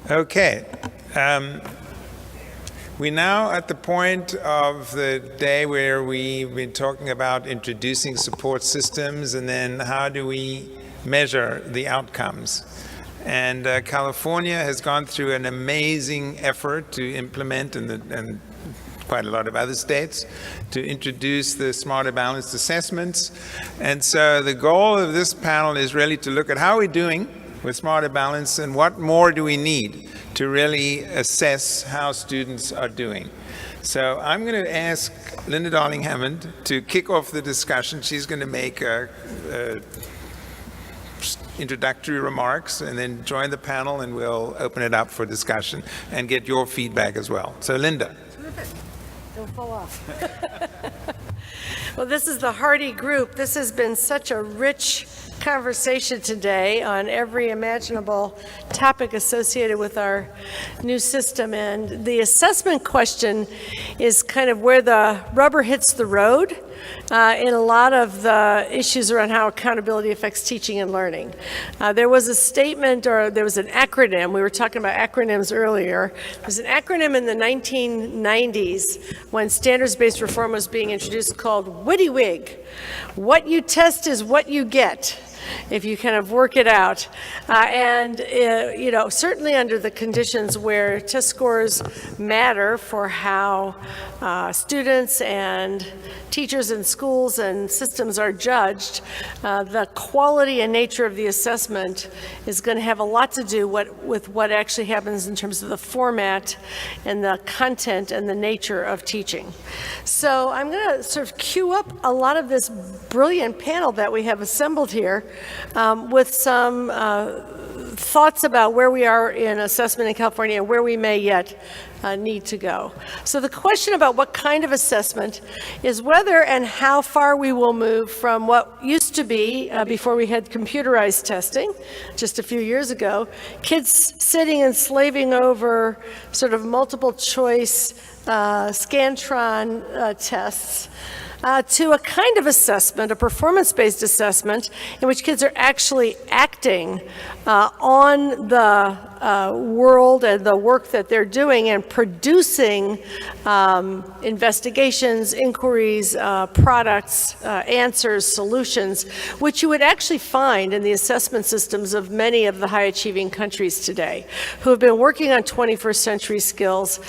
Okay. We're now at the point of the day where we've been talking about introducing support systems and then how do we measure the outcomes. And California has gone through an amazing effort to implement, and quite a lot of other states, to introduce the Smarter Balanced assessments. And so the goal of this panel is really to look at how we're doing with Smarter Balance and what more do we need to really assess how students are doing. So I'm going to ask Linda Darling-Hammond to kick off the discussion. She's going to make introductory remarks and then join the panel, and we'll open it up for discussion and get your feedback as well. So Linda. Terrific. Don't fall off. Well, this is the Hardy group. This has been such a rich conversation today on every imaginable topic associated with our new system. And the assessment question is kind of where the rubber hits the road in a lot of the issues around how accountability affects teaching and learning. There was a statement, or there was an acronym, we were talking about acronyms earlier. There was an acronym in the 1990s when standards-based reform was being introduced called WYDIWIG. What you test is what you get, if you kind of work it out. You know, certainly under the conditions where test scores matter for how students and teachers and schools and systems are judged, the quality and nature of the assessment is going to have a lot to do with what actually happens in terms of the format and the content and the nature of teaching. So I'm going to sort of cue up a lot of this brilliant panel that we have assembled here with some thoughts about where we are in assessment in California and where we may yet need to go. So the question about what kind of assessment is whether and how far we will move from what used to be, before we had computerized testing, just a few years ago, kids sitting and slaving over sort of multiple choice Scantron tests, to a kind of assessment, a performance-based assessment, in which kids are actually acting on the world and the work that they're doing and producing investigations, inquiries, products, answers, solutions, which you would actually find in the assessment systems of many of the high-achieving countries today, who have been working on 21st century skills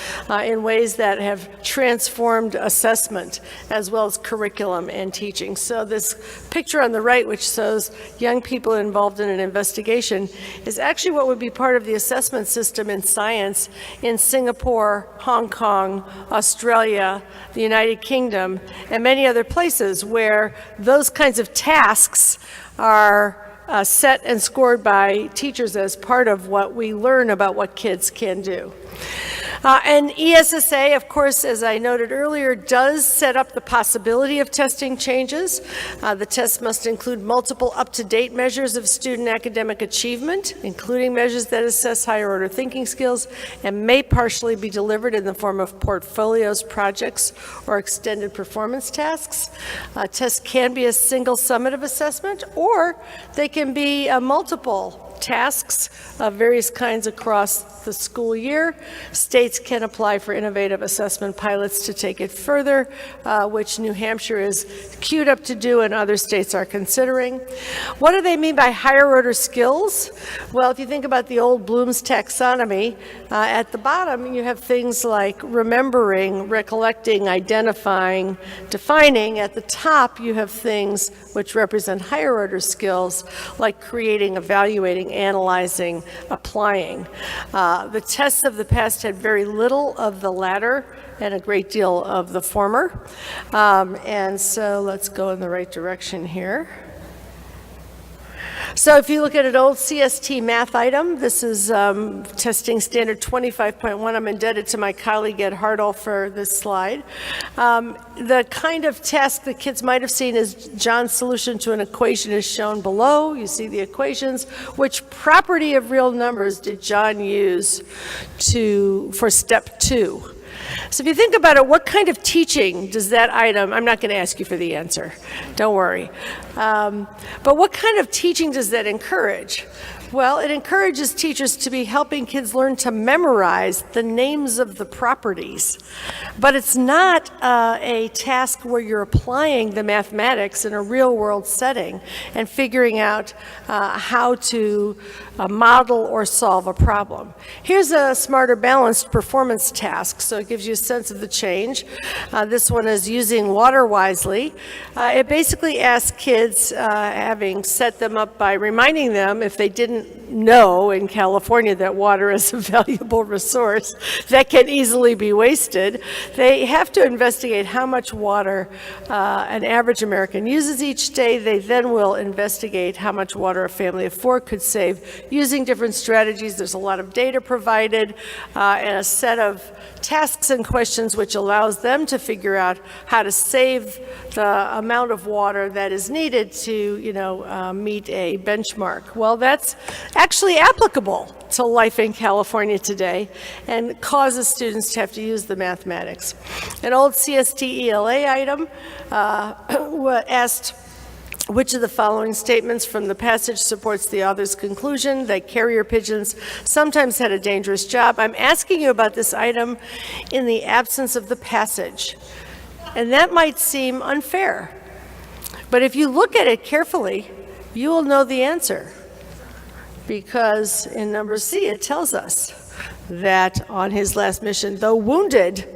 in ways that have transformed assessment as well as curriculum and teaching. So this picture on the right, which shows young people involved in an investigation, is actually what would be part of the assessment system in science in Singapore, Hong Kong, Australia, the United Kingdom, and many other places where those kinds of tasks are set and scored by teachers as part of what we learn about what kids can do. And ESSA, of course, as I noted earlier, does set up the possibility of testing changes. The test must include multiple up-to-date measures of student academic achievement, including measures that assess higher order thinking skills, and may partially be delivered in the form of portfolios, projects, or extended performance tasks. Tests can be a single summative assessment, or they can be multiple tasks of various kinds across the school year. States can apply for innovative assessment pilots to take it further, which New Hampshire is queued up to do and other states are considering. What do they mean by higher order skills? Well, if you think about the old Bloom's taxonomy, at the bottom you have things like remembering, recollecting, identifying, defining. At the top you have things which represent higher order skills like creating, evaluating, analyzing, applying. The tests of the past had very little of the latter and a great deal of the former. And so let's go in the right direction here. So if you look at an old CST math item, this is testing standard 25.1. I'm indebted to my colleague Ed Hartle for this slide. The kind of task that kids might have seen is John's solution to an equation is shown below. You see the equations. Which property of real numbers did John use for step 2? So if you think about it, what kind of teaching does that item, I'm not going to ask you for the answer, don't worry. But what kind of teaching does that encourage? Well, it encourages teachers to be helping kids learn to memorize the names of the properties. But it's not a task where you're applying the mathematics in a real-world setting and figuring out how to model or solve a problem. Here's a smarter balanced performance task, so it gives you a sense of the change. This one is using water wisely. It basically asks kids, having set them up by reminding them if they didn't know in California that water is a valuable resource that can easily be wasted, they have to investigate how much water an average American uses each day. They then will investigate how much water a family of 4 could save using different strategies. There's a lot of data provided and a set of tasks and questions which allows them to figure out how to save the amount of water that is needed to, meet a benchmark. Well, that's actually applicable to life in California today and causes students to have to use the mathematics. An old CST ELA item asked, which of the following statements from the passage supports the author's conclusion that carrier pigeons sometimes had a dangerous job? I'm asking you about this item in the absence of the passage. And that might seem unfair. But if you look at it carefully, you will know the answer. Because in number C, it tells us that on his last mission, though wounded,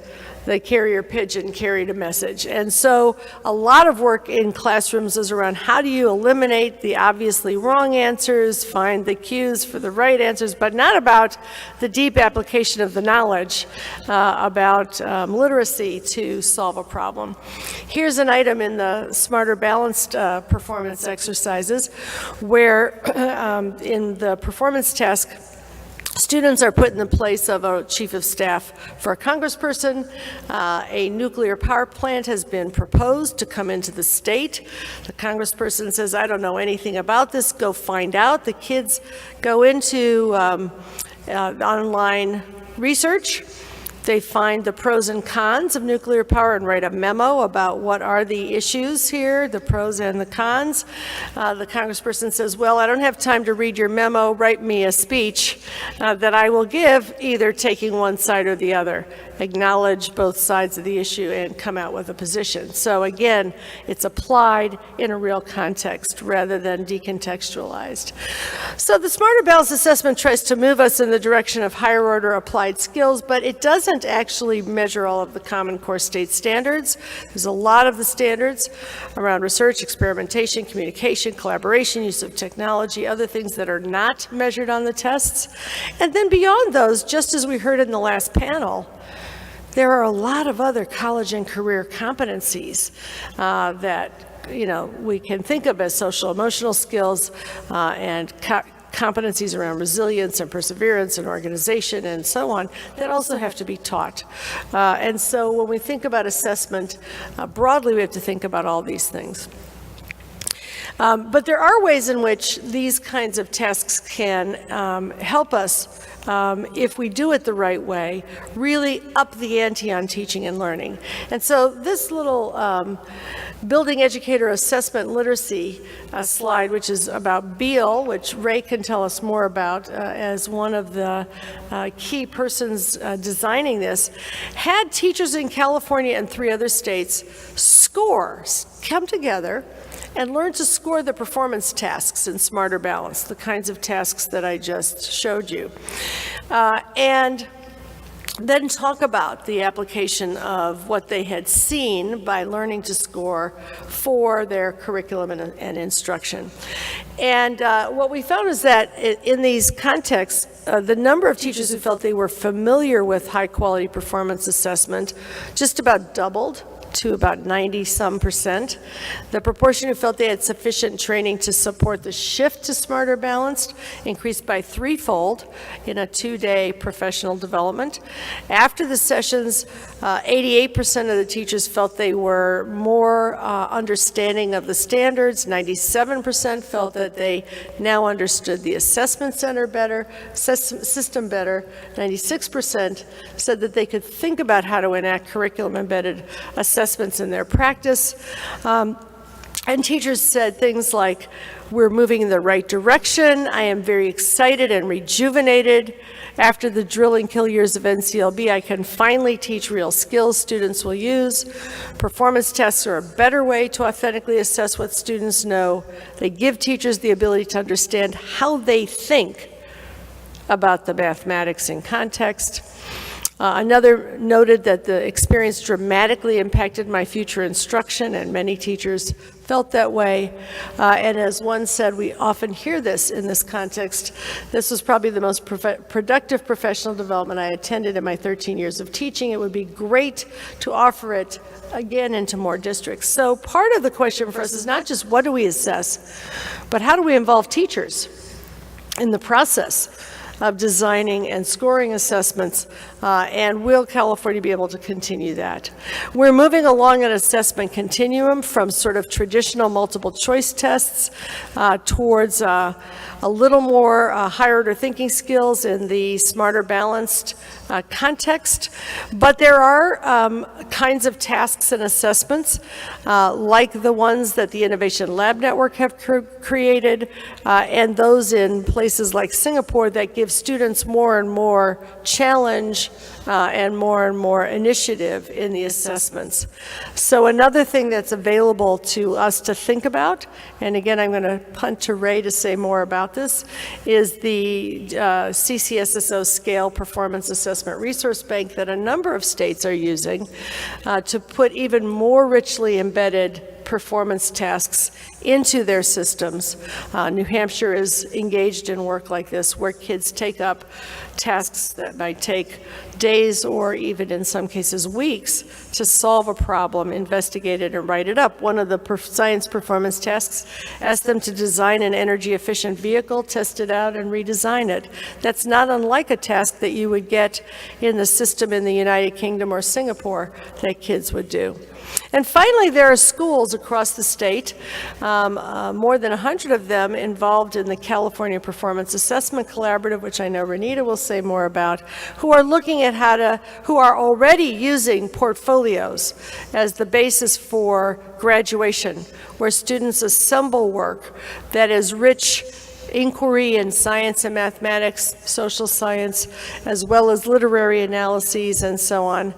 the carrier pigeon carried a message. And so a lot of work in classrooms is around how do you eliminate the obviously wrong answers, find the cues for the right answers, but not about the deep application of the knowledge about literacy to solve a problem. Here's an item in the Smarter Balanced performance exercises where in the performance task, students are put in the place of a chief of staff for a congressperson. A nuclear power plant has been proposed to come into the state. The congressperson says, I don't know anything about this, go find out. The kids go into online research. They find the pros and cons of nuclear power and write a memo about what are the issues here, the pros and the cons. The congressperson says, well, I don't have time to read your memo, write me a speech that I will give, either taking one side or the other. Acknowledge both sides of the issue and come out with a position. So again, it's applied in a real context rather than decontextualized. So the Smarter Balanced Assessment tries to move us in the direction of higher order applied skills, but it doesn't actually measure all of the Common Core state standards. There's a lot of the standards around research, experimentation, communication, collaboration, use of technology, other things that are not measured on the tests. And then beyond those, just as we heard in the last panel, there are a lot of other college and career competencies that we can think of as social emotional skills and competencies around resilience and perseverance and organization and so on that also have to be taught. And so when we think about assessment broadly, we have to think about all these things. But there are ways in which these kinds of tasks can help us, if we do it the right way, really up the ante on teaching and learning. And so this little building educator assessment literacy slide, which is about Beal, which Ray can tell us more about as one of the key persons designing this, had teachers in California and 3 other states come together and learn to score the performance tasks in Smarter Balance, the kinds of tasks that I just showed you. And then talk about the application of what they had seen by learning to score for their curriculum and instruction. And what we found is that in these contexts, the number of teachers who felt they were familiar with high quality performance assessment just about doubled to about 90-some%. The proportion who felt they had sufficient training to support the shift to smarter balanced increased by threefold in a 2-day professional development. After the sessions, 88% of the teachers felt they were more understanding of the standards. 97% felt that they now understood the assessment center better, system better. 96% said that they could think about how to enact curriculum-embedded assessments in their practice. And teachers said things like, we're moving in the right direction, I am very excited and rejuvenated. After the drill and kill years of NCLB, I can finally teach real skills students will use. Performance tests are a better way to authentically assess what students know. They give teachers the ability to understand how they think about the mathematics in context. Another noted that the experience dramatically impacted my future instruction, and many teachers felt that way. And as one said, we often hear this in this context. This was probably the most productive professional development I attended in my 13 years of teaching. It would be great to offer it again into more districts. So part of the question for us is not just what do we assess, but how do we involve teachers in the process of designing and scoring assessments, and will California be able to continue that? We're moving along an assessment continuum from sort of traditional multiple choice tests towards a little more higher order thinking skills in the smarter balanced context. But there are kinds of tasks and assessments like the ones that the Innovation Lab Network have created and those in places like Singapore that give students more and more challenge and more initiative in the assessments. So another thing that's available to us to think about, and again I'm going to punt to Ray to say more about this, is the CCSSO Scale Performance Assessment Resource Bank that a number of states are using to put even more richly embedded performance tasks into their systems. New Hampshire is engaged in work like this where kids take up tasks that might take days or even in some cases weeks to solve a problem, investigate it, and write it up. One of the science performance tasks asked them to design an energy efficient vehicle, test it out, and redesign it. That's not unlike a task that you would get in the system in the United Kingdom or Singapore that kids would do. And finally, there are schools across the state, more than 100 of them involved in the California Performance Assessment Collaborative, which I know Roneeta will say more about, who are looking at who are already using portfolios as the basis for graduation, where students assemble work that is rich inquiry in science and mathematics, social science, as well as literary analyses and so on.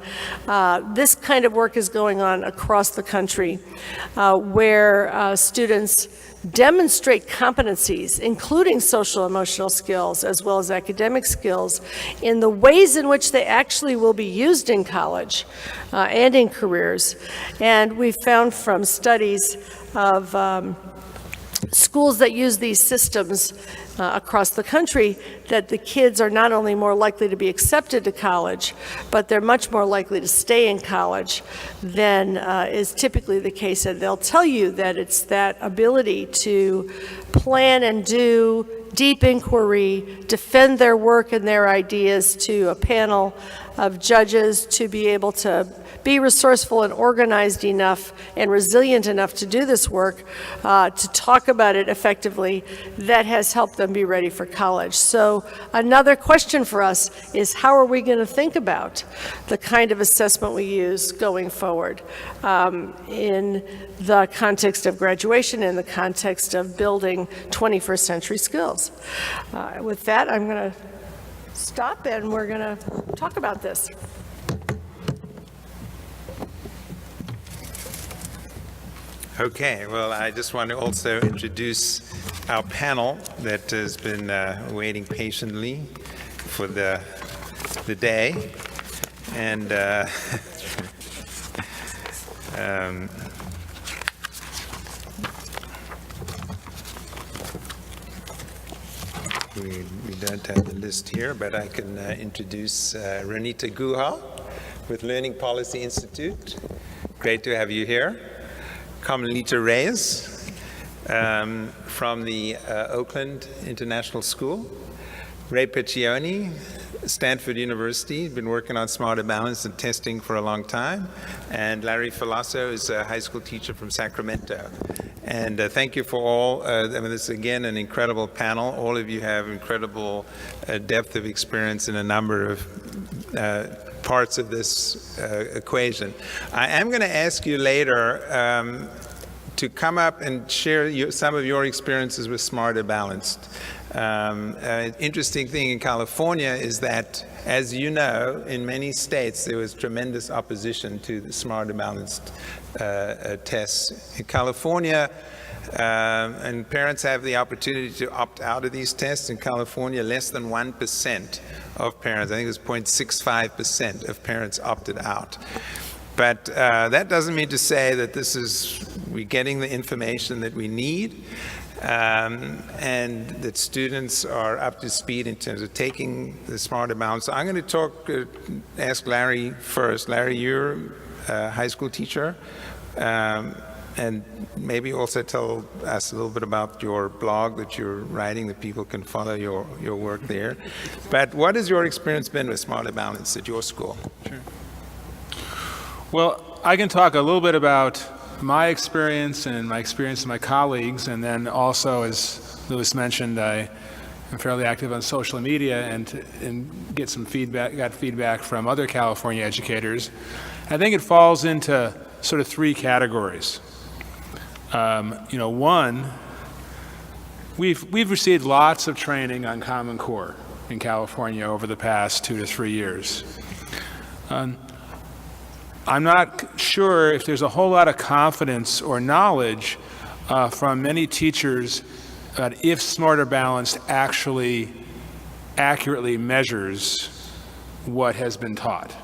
This kind of work is going on across the country where students demonstrate competencies, including social emotional skills as well as academic skills, in the ways in which they actually will be used in college and in careers. And we found from studies of schools that use these systems across the country that the kids are not only more likely to be accepted to college, but they're much more likely to stay in college than is typically the case. And they'll tell you that it's that ability to plan and do deep inquiry, defend their work and their ideas to a panel of judges, to be able to be resourceful and organized enough and resilient enough to do this work, to talk about it effectively, that has helped them be ready for college. So another question for us is, how are we going to think about the kind of assessment we use going forward in the context of graduation, in the context of building 21st century skills? With that, I'm going to stop and we're going to talk about this. Okay, well, I just want to also introduce our panel that has been waiting patiently for the day. And we don't have the list here, but I can introduce Roneeta Guha with Learning Policy Institute, Great to have you here. Carmelita Reyes from the Oakland International School. Ray Pecheone, Stanford University, been working on smarter balance and testing for a long time. And Larry Ferlazzo is a high school teacher from Sacramento. And thank you for all. This is, again, an incredible panel. All of you have incredible depth of experience in a number of parts of this equation. I am going to ask you later to come up and share some of your experiences with Smarter Balanced. An interesting thing in California is that, as you know, in many states there was tremendous opposition to the Smarter Balanced tests. In California, and parents have the opportunity to opt out of these tests. In California, less than 1% of parents, I think it was 0.65% of parents opted out. But that doesn't mean to say that we're getting the information that we need, and that students are up to speed in terms of taking the Smarter Balance. So I'm going to ask Larry first. Larry, you're a high school teacher, and maybe also tell us a little bit about your blog that you're writing, that people can follow your work there. But what has your experience been with Smarter Balance at your school? Sure. Well, I can talk a little bit about my experience and my experience with my colleagues, and then also, as Louis mentioned, I am fairly active on social media and got feedback from other California educators. I think it falls into sort of three categories. One, we've received lots of training on Common Core in California over the past 2 to 3 years. I'm not sure if there's a whole lot of confidence or knowledge from many teachers that if Smarter Balanced actually accurately measures what has been taught.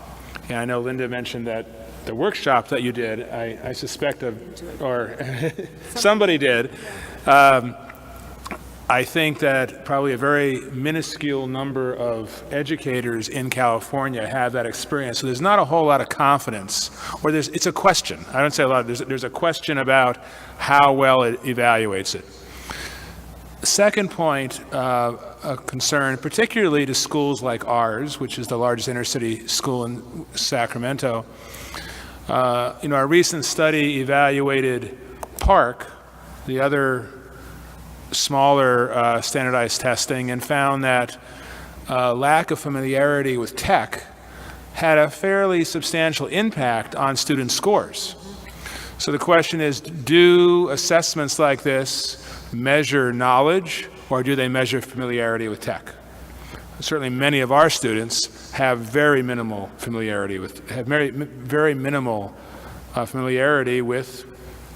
And I know Linda mentioned that the workshop that you did, I suspect or somebody did. I think that probably a very minuscule number of educators in California have that experience. So there's not a whole lot of confidence, or it's a question. I don't say a lot. There's a question about how well it evaluates it. Second point, a concern, particularly to schools like ours, which is the largest inner city school in Sacramento. Our recent study evaluated Park, the other smaller standardized testing, and found that lack of familiarity with tech had a fairly substantial impact on student scores. So the question is, do assessments like this measure knowledge, or do they measure familiarity with tech? Certainly many of our students have very minimal familiarity with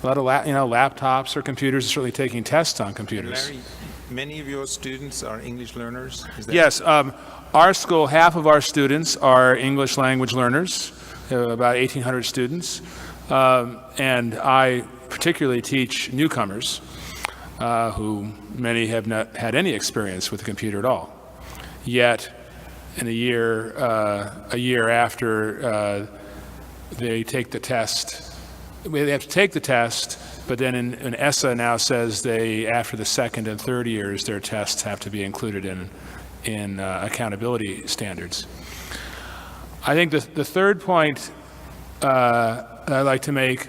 a lot of laptops or computers, certainly taking tests on computers. Larry, many of your students are English learners? Yes, our school, half of our students are English language learners, about 1,800 students, and I particularly teach newcomers who many have not had any experience with a computer at all. Yet, in a year after they take the test, they have to take the test, but then an ESSA now says after the second and third years, their tests have to be included in accountability standards. I think the third point that I'd like to make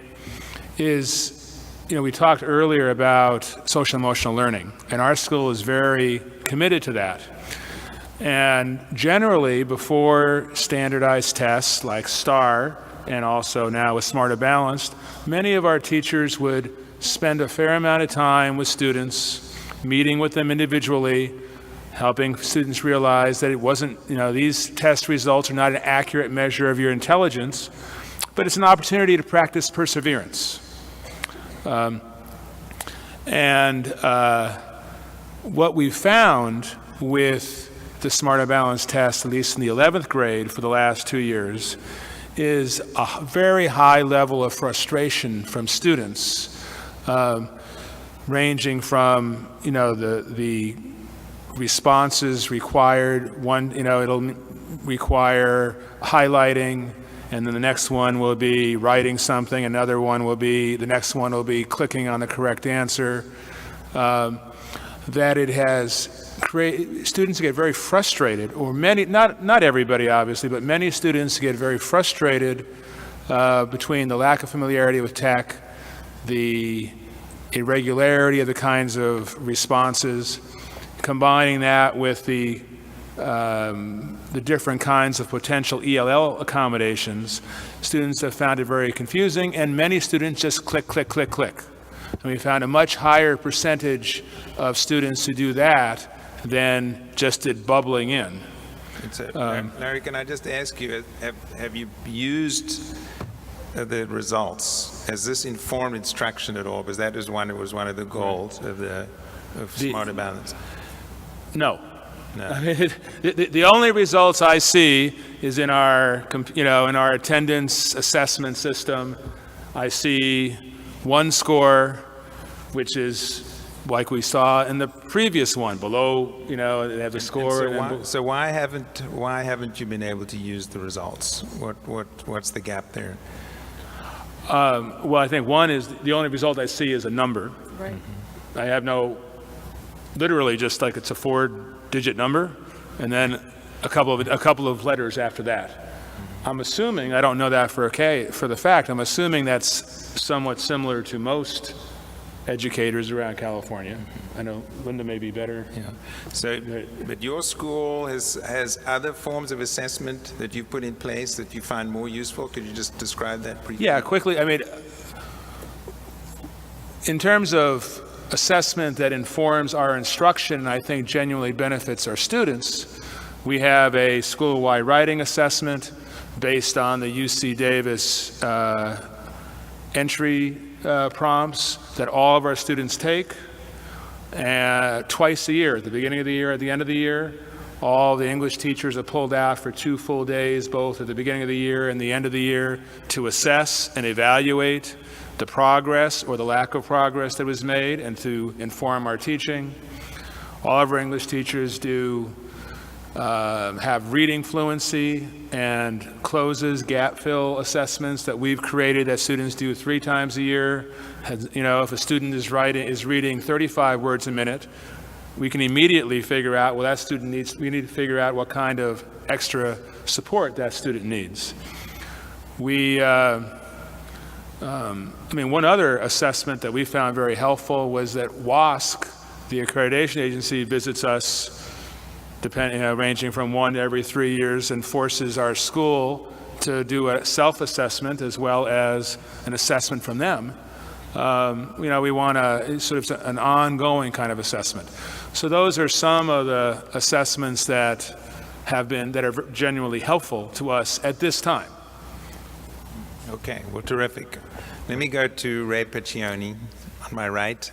is, we talked earlier about social emotional learning, and our school is very committed to that. And generally, before standardized tests like STAR, and also now with Smarter Balanced, many of our teachers would spend a fair amount of time with students, meeting with them individually, helping students realize that it wasn't, these test results are not an accurate measure of your intelligence, but it's an opportunity to practice perseverance. What we've found with the Smarter Balanced test, at least in the 11th grade for the last 2 years, is a very high level of frustration from students, ranging from, the responses required. It'll require highlighting and then the next one will be writing something, the next one will be clicking on the correct answer, that it has created, students get very frustrated, or many, not everybody obviously, but many students get very frustrated between the lack of familiarity with tech, the irregularity of the kinds of responses, combining that with the different kinds of potential ELL accommodations. Students have found it very confusing, and many students just click, click, click, click. And we found a much higher percentage of students who do that than just did bubbling in. Larry, can I just ask you, have you used the results? Has this informed instruction at all? Because that was one of the goals of Smarter Balance. No. No. I mean, the only results I see is in our, in our attendance assessment system. I see one score, which is like we saw in the previous one, below, they have the score. So why haven't you been able to use the results? What's the gap there? Well, I think one is the only result I see is a number. Right. I have literally just like it's a 4-digit number, and then a couple of letters after that. I'm assuming, I don't know that for the fact, I'm assuming that's somewhat similar to most educators around California. I know Linda may be better. Yeah. So, but your school has other forms of assessment that you've put in place that you find more useful. Could you just describe that briefly? Yeah, quickly. I mean, in terms of assessment that informs our instruction and I think genuinely benefits our students, we have a school-wide writing assessment based on the UC Davis entry prompts that all of our students take twice a year, at the beginning of the year, at the end of the year. All the English teachers are pulled out for 2 full days, both at the beginning of the year and the end of the year, to assess and evaluate the progress or the lack of progress that was made and to inform our teaching. All of our English teachers have reading fluency and closes, gap fill assessments that we've created that students do 3 times a year. If a student is reading 35 words a minute, we can immediately figure out, well, we need to figure out what kind of extra support that student needs. One other assessment that we found very helpful was that WASC, the accreditation agency, visits us ranging from 1 to every 3 years and forces our school to do a self-assessment as well as an assessment from them. We want sort of an ongoing kind of assessment. So those are some of the assessments that are genuinely helpful to us at this time. Okay, well, terrific. Let me go to Ray Pecheone on my right.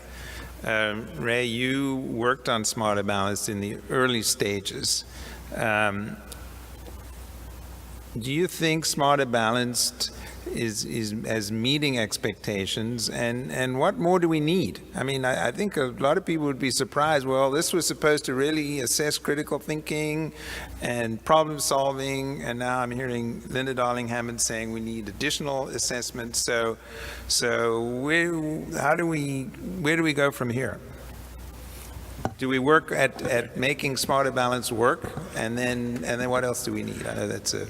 Ray, you worked on Smarter Balanced in the early stages. Do you think Smarter Balanced is meeting expectations, and what more do we need? I mean, I think a lot of people would be surprised. Well, this was supposed to really assess critical thinking and problem solving, and now I'm hearing Linda Darling-Hammond saying we need additional assessment. So where do we go from here? Do we work at making Smarter Balance work, and then what else do we need? I know that's a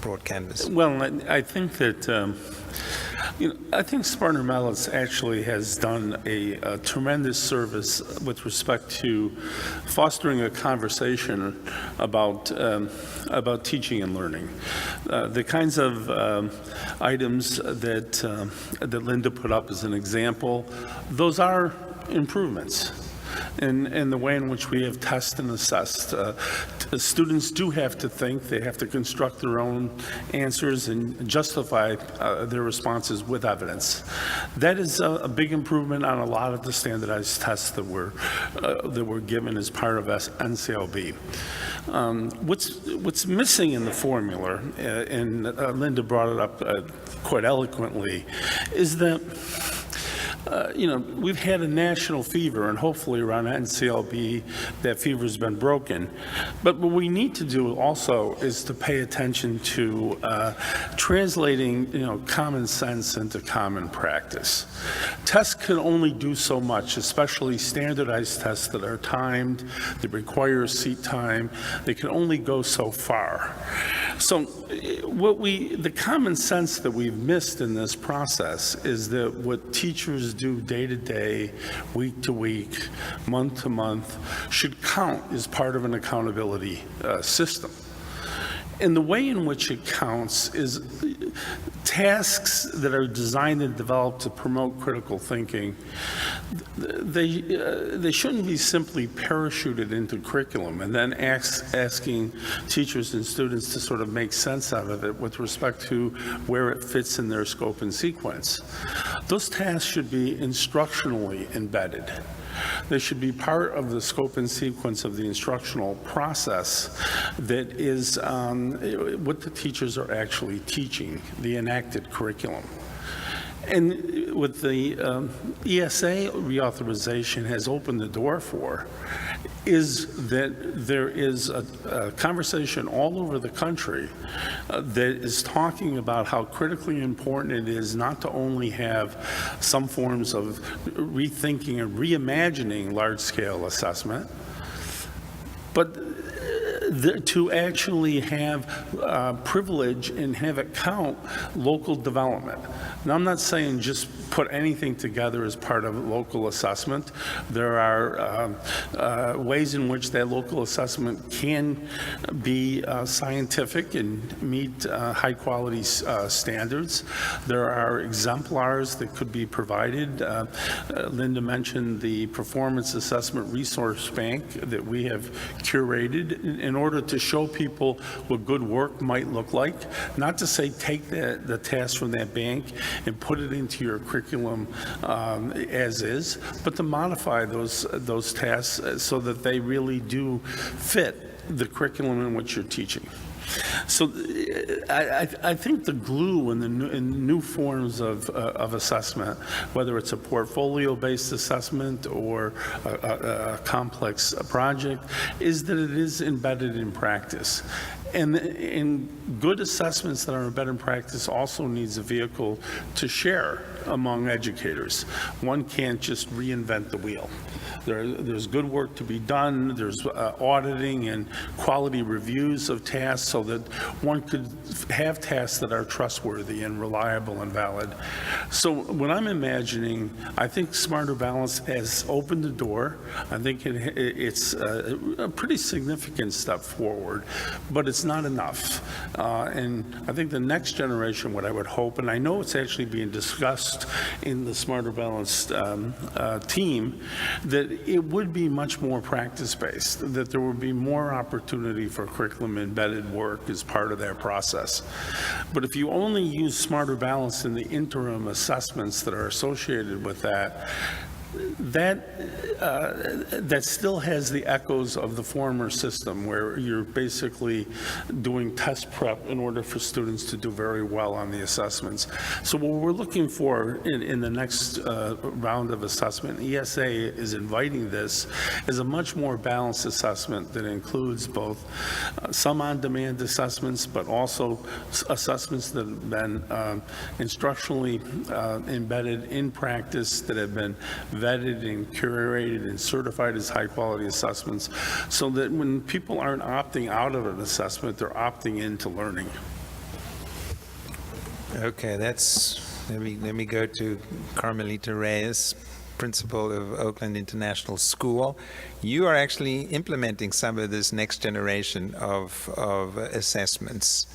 broad canvas. Well, I think that I think Smarter Balance actually has done a tremendous service with respect to fostering a conversation about teaching and learning. The kinds of items that Linda put up as an example, those are improvements in the way in which we have tested and assessed. Students do have to think, they have to construct their own answers and justify their responses with evidence. That is a big improvement on a lot of the standardized tests that were given as part of NCLB. What's missing in the formula, and Linda brought it up quite eloquently, is that we've had a national fever, and hopefully around NCLB that fever's been broken. But what we need to do also is to pay attention to translating, common sense into common practice. Tests can only do so much, especially standardized tests that are timed, that require seat time. They can only go so far. So the common sense that we've missed in this process is that what teachers do day to day, week to week, month to month, should count as part of an accountability system. And the way in which it counts is tasks that are designed and developed to promote critical thinking. They shouldn't be simply parachuted into curriculum and then asking teachers and students to sort of make sense out of it with respect to where it fits in their scope and sequence. Those tasks should be instructionally embedded. They should be part of the scope and sequence of the instructional process that is what the teachers are actually teaching, the enacted curriculum. And what the ESA reauthorization has opened the door for is that there is a conversation all over the country that is talking about how critically important it is not to only have some forms of rethinking and reimagining large-scale assessment, but to actually have privilege and have it count local development. Now, I'm not saying just put anything together as part of local assessment. There are ways in which that local assessment can be scientific and meet high-quality standards. There are exemplars that could be provided. Linda mentioned the Performance Assessment Resource Bank that we have curated in order to show people what good work might look like. Not to say take the task from that bank and put it into your curriculum as is, but to modify those tasks so that they really do fit the curriculum in which you're teaching. So I think the glue in the new forms of assessment, whether it's a portfolio-based assessment or a complex project, is that it is embedded in practice. And in good assessments that are embedded in practice also needs a vehicle to share among educators. One can't just reinvent the wheel. There's good work to be done. There's auditing and quality reviews of tasks so that one could have tasks that are trustworthy and reliable and valid. So when I'm imagining, I think Smarter Balance has opened the door. I think it's a pretty significant step forward, but it's not enough. And I think the next generation, what I would hope, and I know it's actually being discussed in the Smarter Balance team, that it would be much more practice-based, that there would be more opportunity for curriculum-embedded work as part of that process. But if you only use Smarter Balance in the interim assessments that are associated with that still has the echoes of the former system where you're basically doing test prep in order for students to do very well on the assessments. So what we're looking for in the next round of assessment, ESA is inviting this as a much more balanced assessment that includes both some on-demand assessments, but also assessments that have been instructionally embedded in practice, that have been vetted and curated and certified as high-quality assessments, so that when people aren't opting out of an assessment, they're opting into learning. Okay, let me go to Carmelita Reyes, principal of Oakland International School. You are actually implementing some of this next generation of assessments.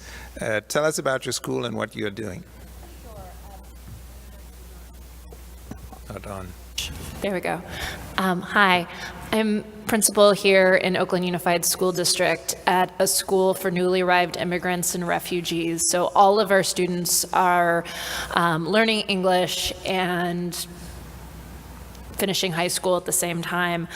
Tell us about your school and what you're doing. Hold on. There we go. Hi, I'm principal here in Oakland Unified School District at a school for newly arrived immigrants and refugees. So all of our students are learning English and finishing high school at the same time.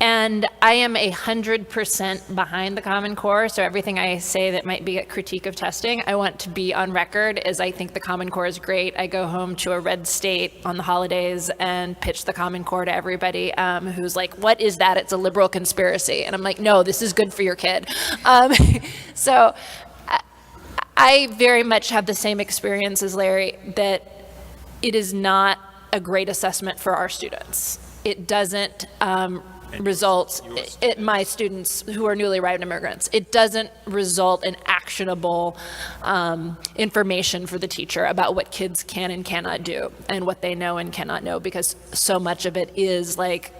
And I am 100% behind the Common Core, so everything I say that might be a critique of testing, I want to be on record as I think the Common Core is great. I go home to a red state on the holidays and pitch the Common Core to everybody who's like, what is that? It's a liberal conspiracy. And I'm like, no, this is good for your kid. So I very much have the same experience as Larry, that it is not a great assessment for our students. It doesn't result in my students who are newly arrived immigrants. It doesn't result in actionable information for the teacher about what kids can and cannot do and what they know and cannot know, because so much of it is like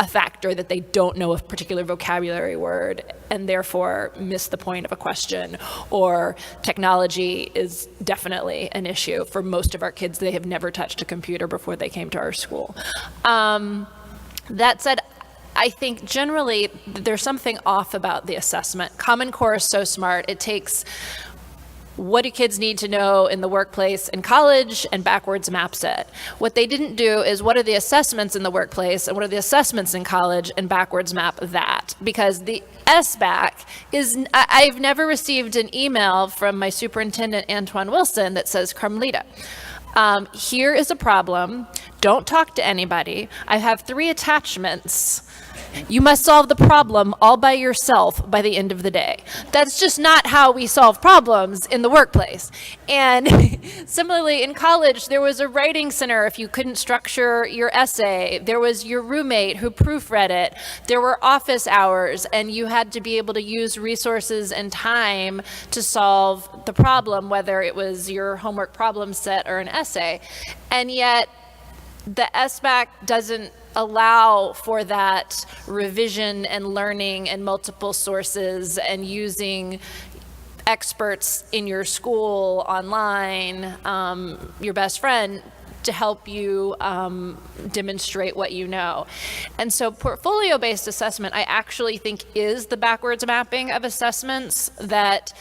a factor that they don't know a particular vocabulary word and therefore miss the point of a question, or technology is definitely an issue for most of our kids. They have never touched a computer before they came to our school. That said, I think generally there's something off about the assessment. Common Core is so smart. It takes what do kids need to know in the workplace and college and backwards maps it. What they didn't do is what are the assessments in the workplace and what are the assessments in college and backwards map that. Because the SBAC is, I've never received an email from my superintendent, Antoine Wilson, that says, Carmelita, here is a problem. Don't talk to anybody. I have 3 attachments. You must solve the problem all by yourself by the end of the day. That's just not how we solve problems in the workplace. And similarly, in college, there was a writing center if you couldn't structure your essay. There was your roommate who proofread it. There were office hours, and you had to be able to use resources and time to solve the problem, whether it was your homework problem set or an essay. And yet, the SBAC doesn't allow for that revision and learning and multiple sources and using experts in your school, online, your best friend, to help you demonstrate what you know. And so portfolio-based assessment, I actually think, is the backwards mapping of assessments, that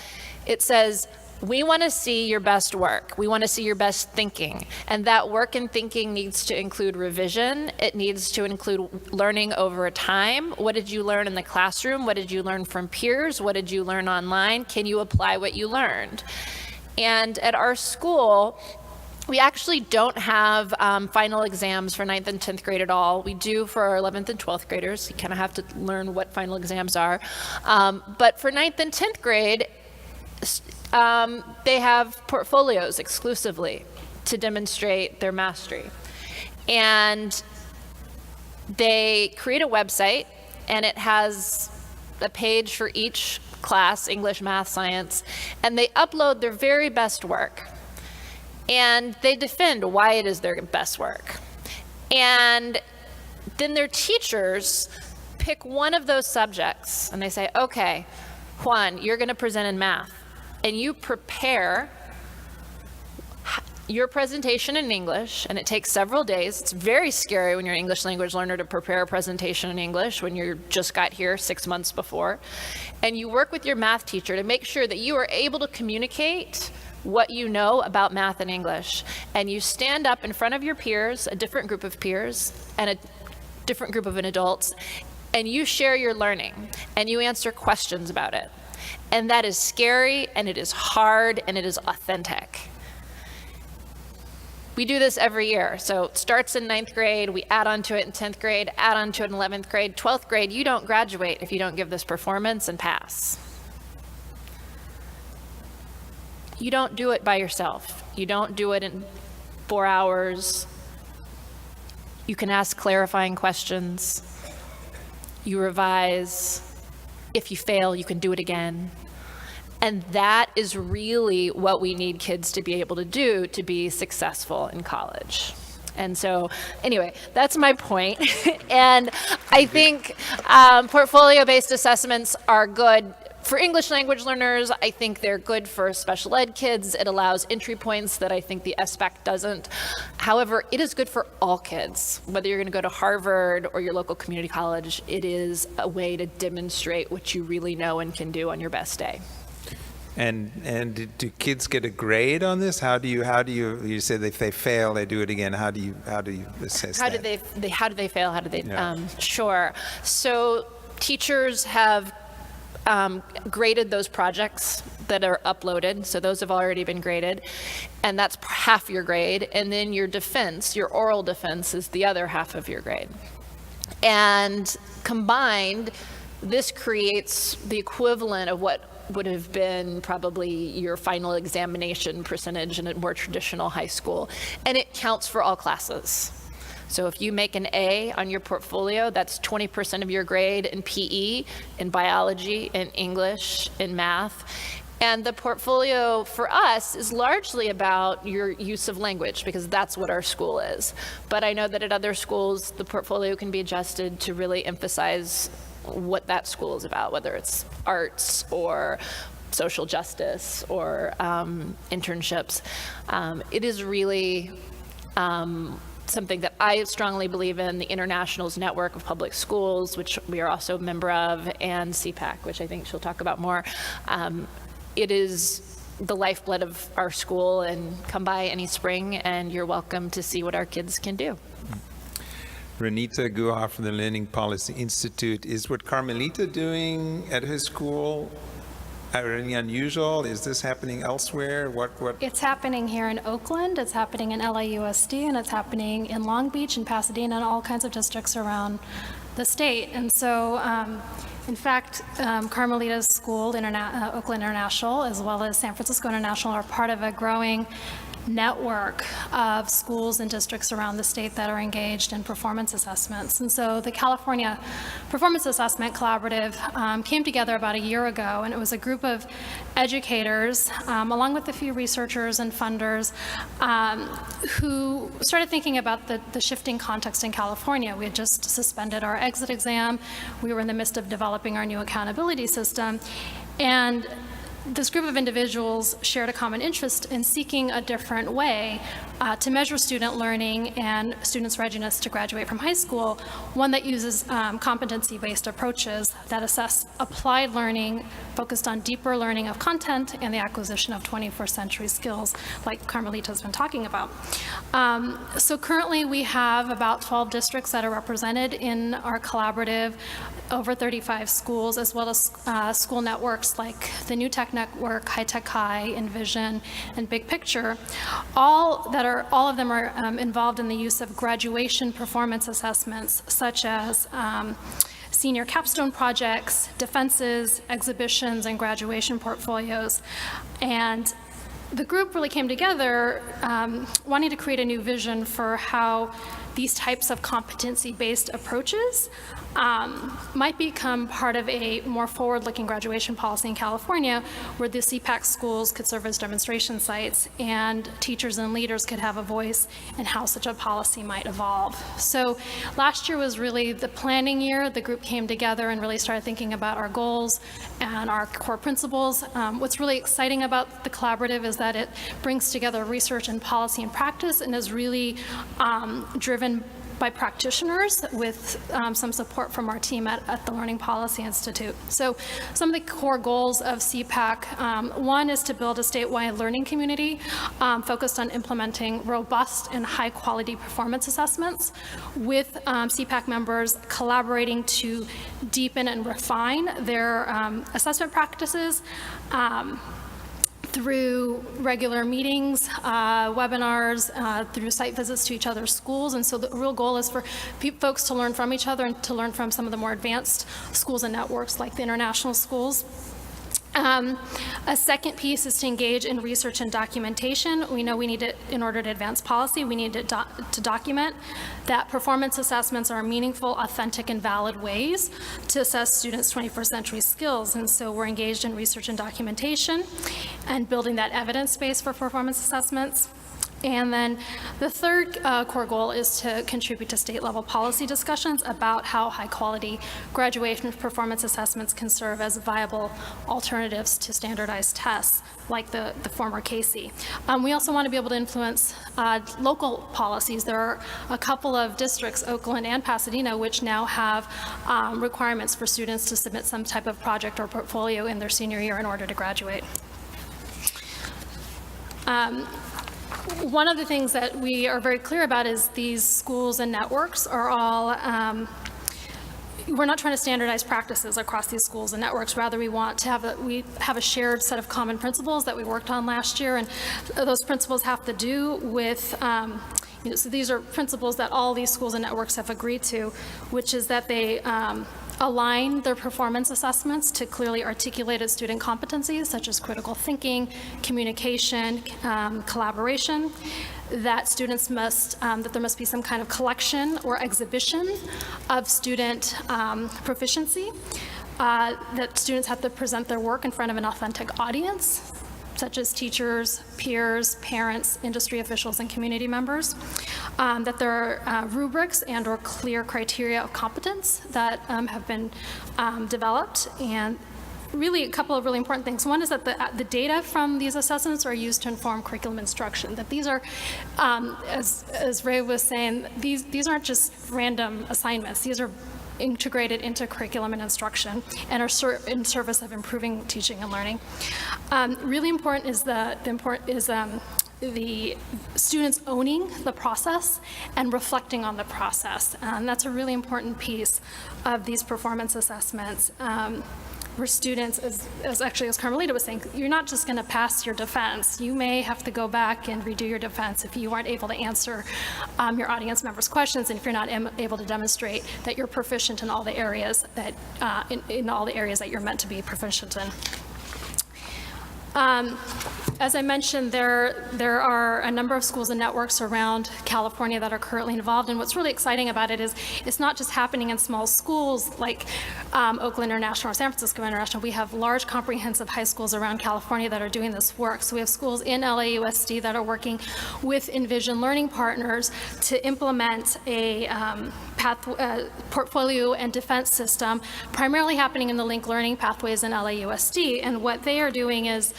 it says, we want to see your best work. We want to see your best thinking. And that work and thinking needs to include revision. It needs to include learning over time. What did you learn in the classroom? What did you learn from peers? What did you learn online? Can you apply what you learned? And at our school, we actually don't have final exams for 9th and 10th grade at all. We do for our 11th and 12th graders. You kind of have to learn what final exams are. But for 9th and 10th grade, they have portfolios exclusively to demonstrate their mastery. And they create a website, and it has a page for each class, English, math, science, and they upload their very best work. And they defend why it is their best work. And then their teachers pick one of those subjects, and they say, okay, Juan, you're going to present in math. And you prepare your presentation in English, and it takes several days. It's very scary when you're an English language learner to prepare a presentation in English when you just got here 6 months before. And you work with your math teacher to make sure that you are able to communicate what you know about math and English. And you stand up in front of your peers, a different group of peers, and a different group of adults, and you share your learning, and you answer questions about it. And that is scary, and it is hard, and it is authentic. We do this every year. So it starts in 9th grade, we add on to it in 10th grade, add on to it in 11th grade, 12th grade. You don't graduate if you don't give this performance and pass. You don't do it by yourself. You don't do it in 4 hours. You can ask clarifying questions. You revise. If you fail, you can do it again. And that is really what we need kids to be able to do to be successful in college. And so, anyway, that's my point. And I think portfolio-based assessments are good for English language learners. I think they're good for special ed kids. It allows entry points that I think the SBAC doesn't. However, it is good for all kids. Whether you're going to go to Harvard or your local community college, it is a way to demonstrate what you really know and can do on your best day. And do kids get a grade on this? How do you said if they fail, they do it again. How do you assess How that? do they fail? How do they? Yeah. Sure. So teachers have graded those projects that are uploaded. So those have already been graded, and that's half your grade. And then your defense, your oral defense, is the other half of your grade. And combined, this creates the equivalent of what would have been probably your final examination percentage in a more traditional high school. And it counts for all classes. So if you make an A on your portfolio, that's 20% of your grade in PE, in biology, in English, in math. And the portfolio for us is largely about your use of language, because that's what our school is. But I know that at other schools, the portfolio can be adjusted to really emphasize what that school is about, whether it's arts or social justice or internships. It is really something that I strongly believe in, the Internationals Network of Public Schools, which we are also a member of, and CPAC, which I think she'll talk about more. It is the lifeblood of our school, and come by any spring and you're welcome to see what our kids can do. Roneeta, Guha from the Learning Policy Institute. Is what Carmelita doing at her school anything unusual? Is this happening elsewhere? What? It's happening here in Oakland, it's happening in LAUSD, and it's happening in Long Beach and Pasadena and all kinds of districts around the state. And so, in fact, Carmelita's school, Oakland International, as well as San Francisco International, are part of a growing network of schools and districts around the state that are engaged in performance assessments. And so the California Performance Assessment Collaborative came together about a year ago, and it was a group of educators, along with a few researchers and funders, who started thinking about the shifting context in California. We had just suspended our exit exam. We were in the midst of developing our new accountability system. And this group of individuals shared a common interest in seeking a different way to measure student learning and students' readiness to graduate from high school, one that uses competency-based approaches that assess applied learning focused on deeper learning of content and the acquisition of 21st century skills, like Carmelita has been talking about. So currently we have about 12 districts that are represented in our collaborative, over 35 schools, as well as school networks like the New Tech Network, High Tech High, Envision, and Big Picture. All of them are involved in the use of graduation performance assessments, such as senior capstone projects, defenses, exhibitions, and graduation portfolios. And the group really came together wanting to create a new vision for how these types of competency-based approaches might become part of a more forward-looking graduation policy in California, where the CPAC schools could serve as demonstration sites and teachers and leaders could have a voice in how such a policy might evolve. So last year was really the planning year. The group came together and really started thinking about our goals and our core principles. What's really exciting about the collaborative is that it brings together research and policy and practice, and is really driven by practitioners with some support from our team at the Learning Policy Institute. So some of the core goals of CPAC, one is to build a statewide learning community focused on implementing robust and high quality performance assessments, with CPAC members collaborating to deepen and refine their assessment practices through regular meetings, webinars, through site visits to each other's schools. And so the real goal is for folks to learn from each other and to learn from some of the more advanced schools and networks like the international schools. A second piece is to engage in research and documentation. We know we need it in order to advance policy. We need to document that performance assessments are meaningful, authentic, and valid ways to assess students' 21st century skills. And so we're engaged in research and documentation and building that evidence base for performance assessments. And then the third core goal is to contribute to state-level policy discussions about how high-quality graduation performance assessments can serve as viable alternatives to standardized tests, like the former CASE. We also want to be able to influence local policies. There are a couple of districts, Oakland and Pasadena, which now have requirements for students to submit some type of project or portfolio in their senior year in order to graduate. One of the things that we are very clear about is these schools and networks are all, we're not trying to standardize practices across these schools and networks. Rather, we want to have a shared set of common principles that we worked on last year, and those principles have to do with, so these are principles that all these schools and networks have agreed to, which is that they align their performance assessments to clearly articulated student competencies such as critical thinking, communication, collaboration, that students must, that there must be some kind of collection or exhibition of student proficiency, that students have to present their work in front of an authentic audience, such as teachers, peers, parents, industry officials, and community members, that there are rubrics and or clear criteria of competence that have been developed, and really a couple of really important things. One is that the data from these assessments are used to inform curriculum instruction, that these are, as Ray was saying, these aren't just random assignments. These are integrated into curriculum and instruction and are in service of improving teaching and learning. Really important is the students owning the process and reflecting on the process. And that's a really important piece of these performance assessments. Where students, as Carmelita was saying, you're not just going to pass your defense. You may have to go back and redo your defense if you aren't able to answer your audience members' questions, and if you're not able to demonstrate that you're proficient in all the areas that in all the areas that you're meant to be proficient in. As I mentioned, there are a number of schools and networks around California that are currently involved, and what's really exciting about it is it's not just happening in small schools like Oakland International or San Francisco International. We have large comprehensive high schools around California that are doing this work. So we have schools in LAUSD that are working with Envision Learning Partners to implement a portfolio and defense system, primarily happening in the linked learning pathways in LAUSD. And what they are doing is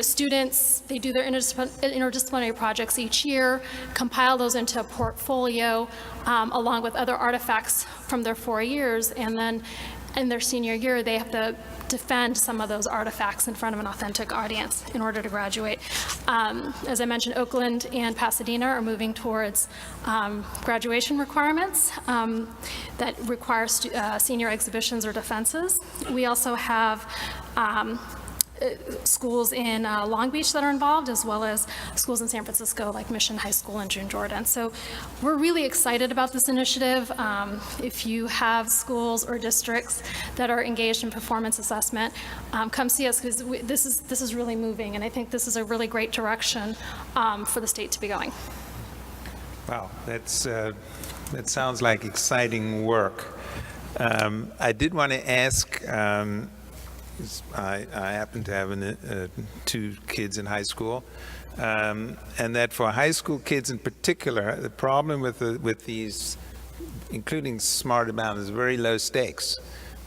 students, they do their interdisciplinary projects each year, compile those into a portfolio along with other artifacts from their 4 years, and then in their senior year, they have to defend some of those artifacts in front of an authentic audience in order to graduate. As I mentioned, Oakland and Pasadena are moving towards graduation requirements that require senior exhibitions or defenses. We also have schools in Long Beach that are involved, as well as schools in San Francisco like Mission High School and June Jordan. So we're really excited about this initiative. If you have schools or districts that are engaged in performance assessment, come see us, because this is really moving, and I think this is a really great direction for the state to be going. Wow, that sounds like exciting work. I did want to ask, I happen to have 2 kids in high school, and that for high school kids in particular, the problem with these, including Smart Amount, is very low stakes.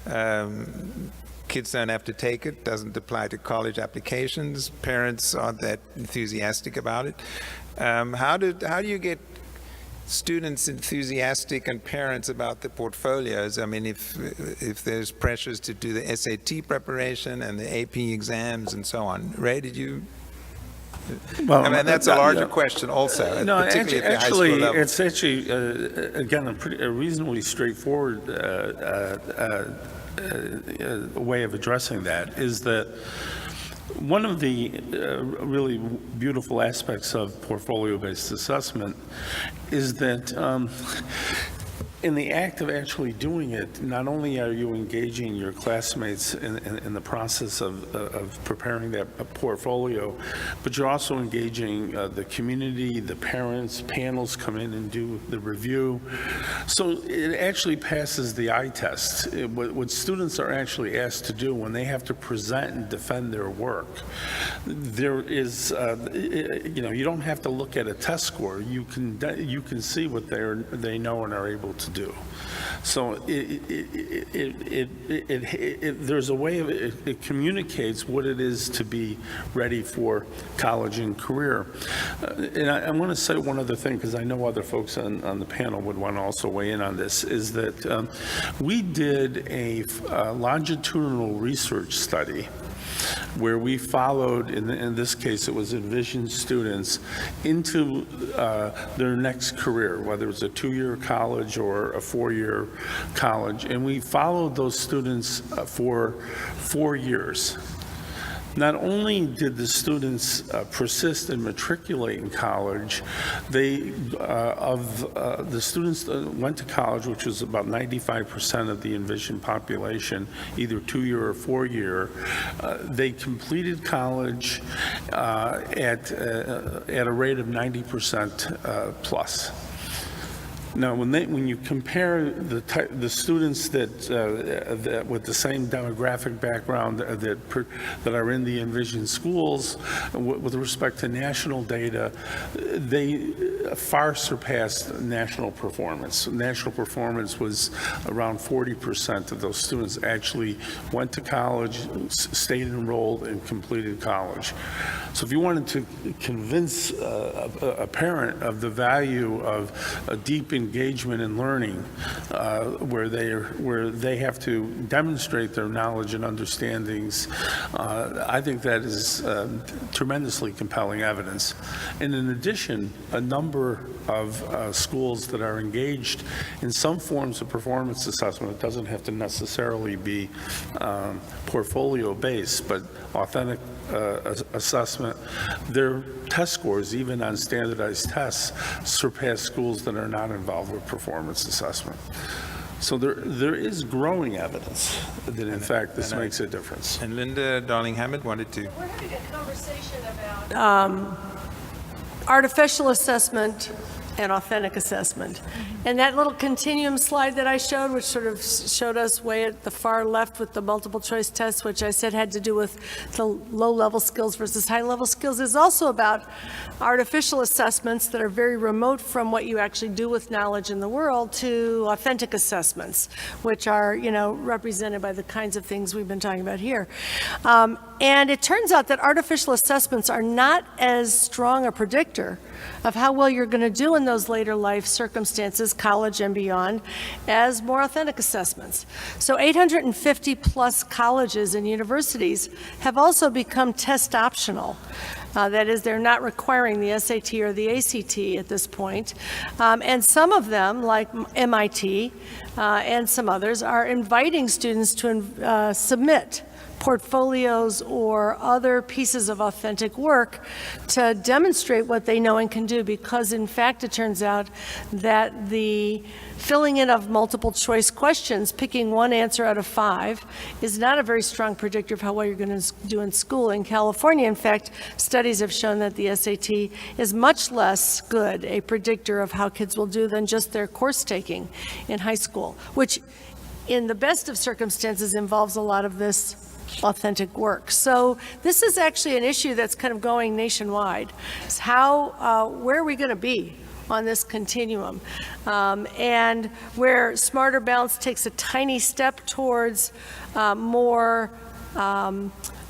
Kids don't have to take it, doesn't apply to college applications, parents aren't that enthusiastic about it. How do you get students enthusiastic and parents about the portfolios? I mean, if there's pressures to do the SAT preparation and the AP exams and so on. Ray, did you? Well, I mean, that's a larger question also, no, particularly at the high school level. It's actually, again, a reasonably straightforward way of addressing that is that one of the really beautiful aspects of portfolio-based assessment is that in the act of actually doing it, not only are you engaging your classmates in the process of preparing that portfolio, but you're also engaging the community, the parents, panels come in and do the review. So it actually passes the eye test. What students are actually asked to do when they have to present and defend their work, there is, you don't have to look at a test score. You can see what they know and are able to do. So there's a way of it communicates what it is to be ready for college and career. And I want to say one other thing, because I know other folks on the panel would want to also weigh in on this, is that we did a longitudinal research study where we followed, in this case, it was Envision students into their next career, whether it's a 2-year college or a 4-year college, and we followed those students for 4 years. Not only did the students persist and matriculate in college, the students that went to college, which was about 95% of the Envision population, either 2-year or 4-year, they completed college at a rate of 90% plus. Now, when you compare the students that with the same demographic background that are in the Envision schools, with respect to national data, they far surpassed national performance. National performance was around 40% of those students actually went to college, stayed enrolled, and completed college. So if you wanted to convince a parent of the value of a deep engagement in learning, where they have to demonstrate their knowledge and understandings, I think that is tremendously compelling evidence. And in addition, a number of schools that are engaged in some forms of performance assessment, it doesn't have to necessarily be portfolio-based, but authentic assessment, their test scores, even on standardized tests, surpass schools that are not involved with performance assessment. So there is growing evidence that, in fact, this makes a difference. And Linda Darling-Hammond wanted to. We're having a conversation about artificial assessment and authentic assessment. And that little continuum slide that I showed, which sort of showed us way at the far left with the multiple choice tests, which I said had to do with the low-level skills versus high-level skills, is also about artificial assessments that are very remote from what you actually do with knowledge in the world to authentic assessments, which are, represented by the kinds of things we've been talking about here. And it turns out that artificial assessments are not as strong a predictor of how well you're going to do in those later life circumstances, college and beyond, as more authentic assessments. So 850 plus colleges and universities have also become test optional. That is, they're not requiring the SAT or the ACT at this point. And some of them, like MIT and some others, are inviting students to submit portfolios or other pieces of authentic work to demonstrate what they know and can do, because in fact it turns out that the filling in of multiple choice questions, picking one answer out of 5, is not a very strong predictor of how well you're going to do in school. In California, in fact, studies have shown that the SAT is much less good a predictor of how kids will do than just their course taking in high school, which in the best of circumstances involves a lot of this authentic work. So this is actually an issue that's kind of going nationwide. It's where are we going to be on this continuum? And where Smarter Balance takes a tiny step towards more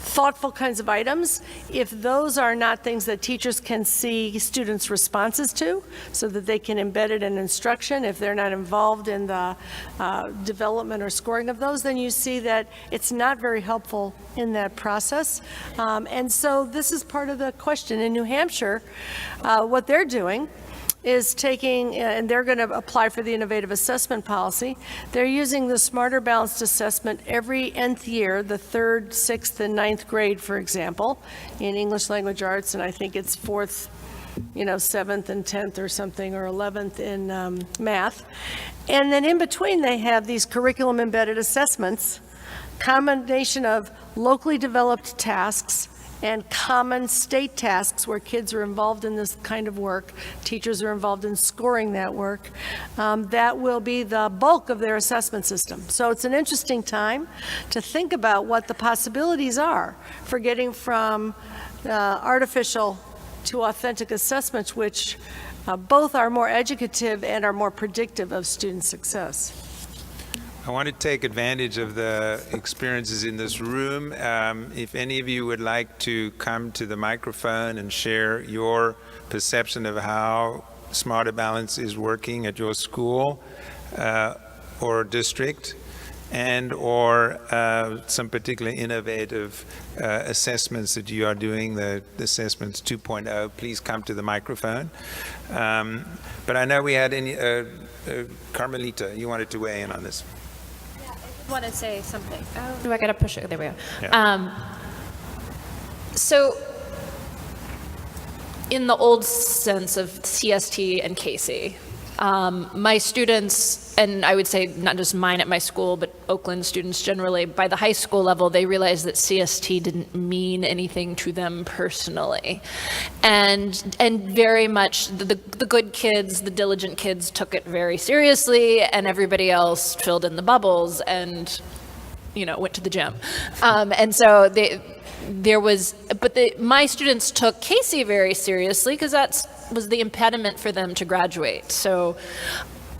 thoughtful kinds of items, if those are not things that teachers can see students' responses to so that they can embed it in instruction, if they're not involved in the development or scoring of those, then you see that it's not very helpful in that process. And so this is part of the question. In New Hampshire, what they're doing is taking, and they're going to apply for the innovative assessment policy. They're using the Smarter Balanced Assessment every nth year, the 3rd, 6th, and 9th grade, for example, in English language arts, and I think it's 4th, 7th and 10th or something, or 11th in math. And then in between, they have these curriculum embedded assessments, combination of locally developed tasks and common state tasks where kids are involved in this kind of work, teachers are involved in scoring that work. That will be the bulk of their assessment system. So it's an interesting time to think about what the possibilities are for getting from artificial to authentic assessments, which both are more educative and are more predictive of student success. I want to take advantage of the experiences in this room. If any of you would like to come to the microphone and share your perception of how Smarter Balance is working at your school or district, and or some particular innovative assessments that you are doing, the assessments 2.0, please come to the microphone. But I know we had Carmelita, you wanted to weigh in on this. Yeah, I want to say something. Oh, do I got to push it? There we go. Yeah. So in the old sense of CST and Casey, my students, and I would say not just mine at my school, but Oakland students generally, by the high school level, they realized that CST didn't mean anything to them personally. And very much the good kids, the diligent kids took it very seriously, and everybody else filled in the bubbles and, went to the gym. And so my students took Casey very seriously because that was the impediment for them to graduate. So,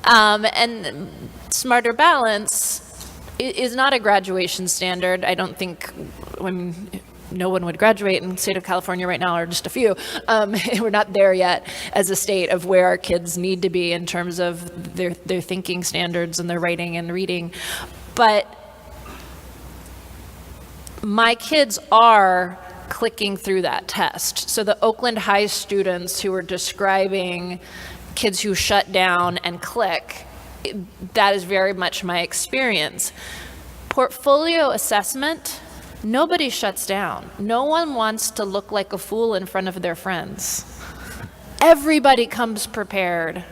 and Smarter Balance is not a graduation standard. I don't think no one would graduate in the state of California right now, or just a few. We're not there yet as a state of where our kids need to be in terms of their thinking standards and their writing and reading. But my kids are clicking through that test. So the Oakland High students who were describing kids who shut down and click, that is very much my experience. Portfolio assessment, nobody shuts down. No one wants to look like a fool in front of their friends. Everybody comes prepared,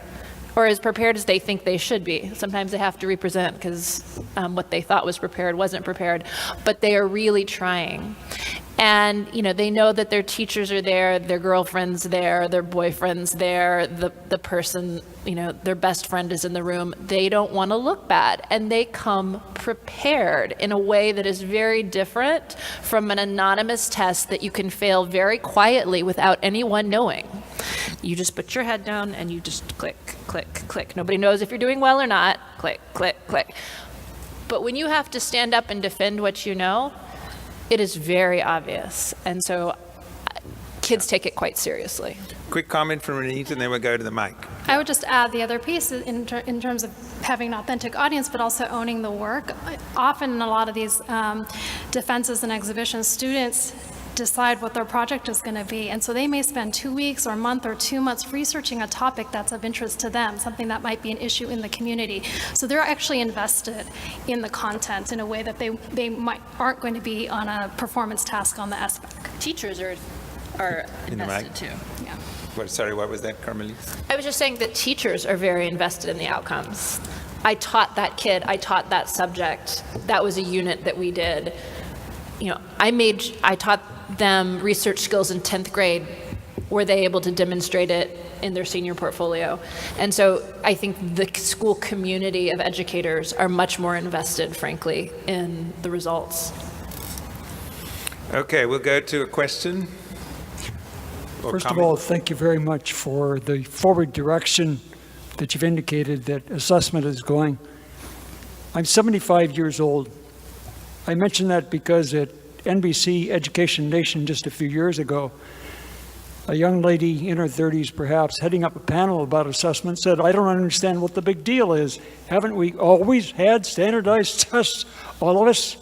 or as prepared as they think they should be. Sometimes they have to represent because what they thought was prepared wasn't prepared, but they are really trying. And they know that their teachers are there, their girlfriend's there, their boyfriend's there, the person, their best friend is in the room. They don't want to look bad, and they come prepared in a way that is very different from an anonymous test that you can fail very quietly without anyone knowing. You just put your head down and you just click, click, click. Nobody knows if you're doing well or not. Click, click, click. But when you have to stand up and defend what you know, it is very obvious. And so kids take it quite seriously. Quick comment from Roneeta, and then we'll go to the mic. I would just add the other piece in terms of having an authentic audience, but also owning the work. Often in a lot of these defenses and exhibitions, students decide what their project is going to be. And so they may spend 2 weeks or a month or 2 months researching a topic that's of interest to them, something that might be an issue in the community. So they're actually invested in the content in a way that they aren't going to be on a performance task on the SBAC. Teachers are invested too. Yeah. What was that, Carmelita? I was just saying that teachers are very invested in the outcomes. I taught that kid, I taught that subject. That was a unit that we did. I taught them research skills in 10th grade. Were they able to demonstrate it in their senior portfolio? And so I think the school community of educators are much more invested, frankly, in the results. Okay, we'll go to a question. First of all, thank you very much for the forward direction that you've indicated that assessment is going. I'm 75 years old. I mention that because at NBC Education Nation just a few years ago, a young lady in her 30s perhaps, heading up a panel about assessment, said, I don't understand what the big deal is. Haven't we always had standardized tests, all of us?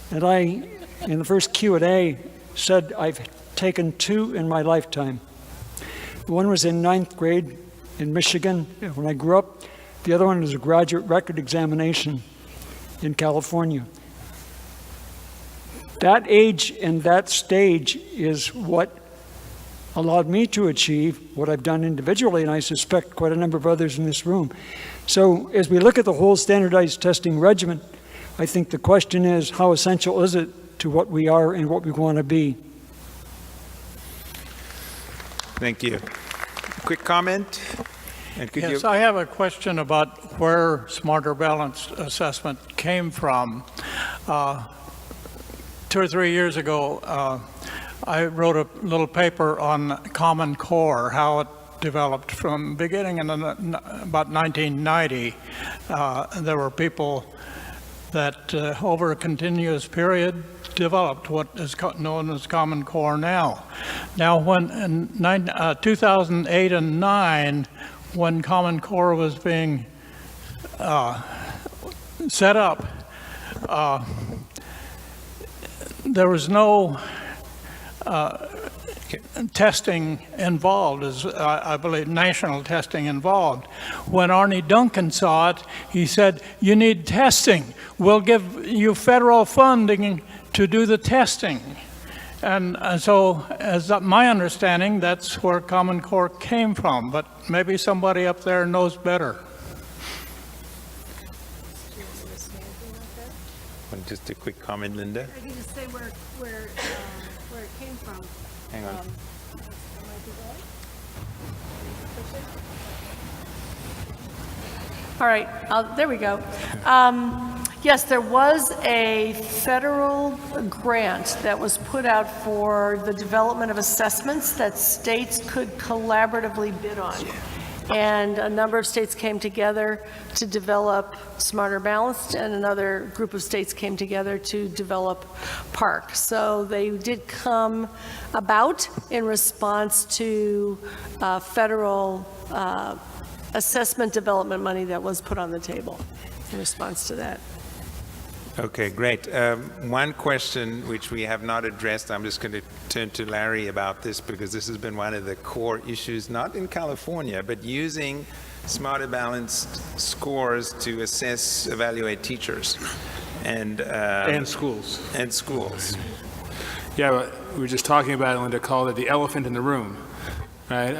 And I, in the first Q&A, said I've taken 2 in my lifetime. One was in 9th grade in Michigan when I grew up. The other one was a graduate record examination in California. That age and that stage is what allowed me to achieve what I've done individually, and I suspect quite a number of others in this room. So as we look at the whole standardized testing regimen, I think the question is, how essential is it to what we are and what we want to be? Thank you. Quick comment? And could Yes, I have a question about where Smarter Balanced assessment came from. 2 or 3 years ago, I wrote a little paper on Common Core, how it developed from beginning in about 1990. There were people that over a continuous period developed what is known as Common Core now. Now, when in 2008 and 9, when Common Core was being set up, there was no testing involved, as I believe national testing involved. When Arne Duncan saw it, he said, "You need testing. We'll give you federal funding to do the testing." And so, as my understanding, that's where Common Core came from, but maybe somebody up there knows better. Just a quick comment, Linda. I can just say where it came from. Hang on. All right, there we go. Yes, there was a federal grant that was put out for the development of assessments that states could collaboratively bid on. And a number of states came together to develop Smarter Balanced, and another group of states came together to develop PARC. So they did come about in response to federal assessment development money that was put on the table in response to that. Okay, great. One question which we have not addressed, I'm just going to turn to Larry about this because this has been one of the core issues, not in California, but using Smarter Balanced scores to assess, evaluate teachers and schools. And schools. Yeah, we were just talking about it, Linda called it the elephant in the room, right?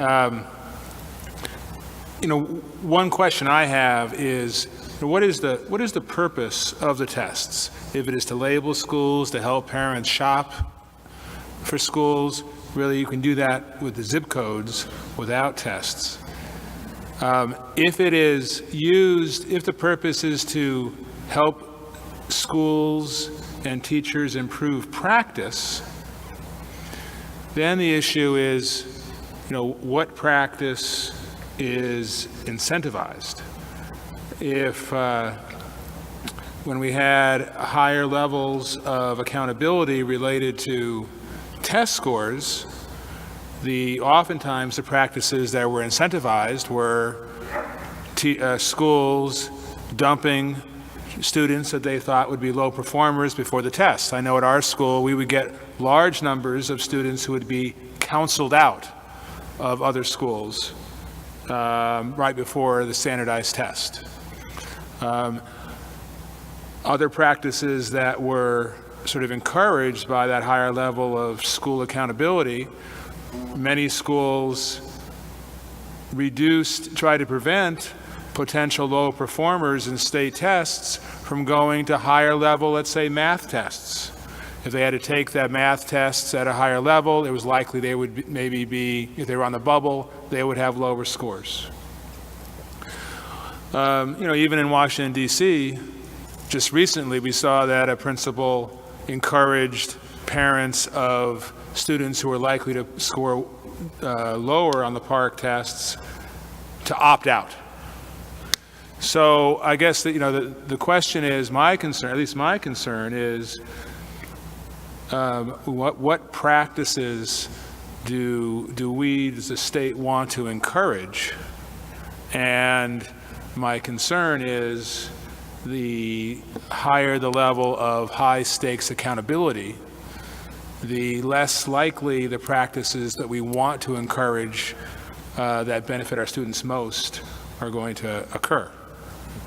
One question I have is, what is the purpose of the tests? If it is to label schools, to help parents shop for schools, really you can do that with the zip codes without tests. If it is used, if the purpose is to help schools and teachers improve practice, then the issue is, what practice is incentivized? If when we had higher levels of accountability related to test scores, oftentimes the practices that were incentivized were schools dumping students that they thought would be low performers before the test. I know at our school we would get large numbers of students who would be counseled out of other schools right before the standardized test. Other practices that were sort of encouraged by that higher level of school accountability, many schools tried to prevent potential low performers in state tests from going to higher level, let's say, math tests. If they had to take that math tests at a higher level, it was likely they would if they were on the bubble, they would have lower scores. Even in Washington, D.C., just recently we saw that a principal encouraged parents of students who were likely to score lower on the PARC tests to opt out. So I guess that, the question is, at least my concern is, what practices does the state want to encourage? And my concern is the higher the level of high stakes accountability, the less likely the practices that we want to encourage that benefit our students most are going to occur.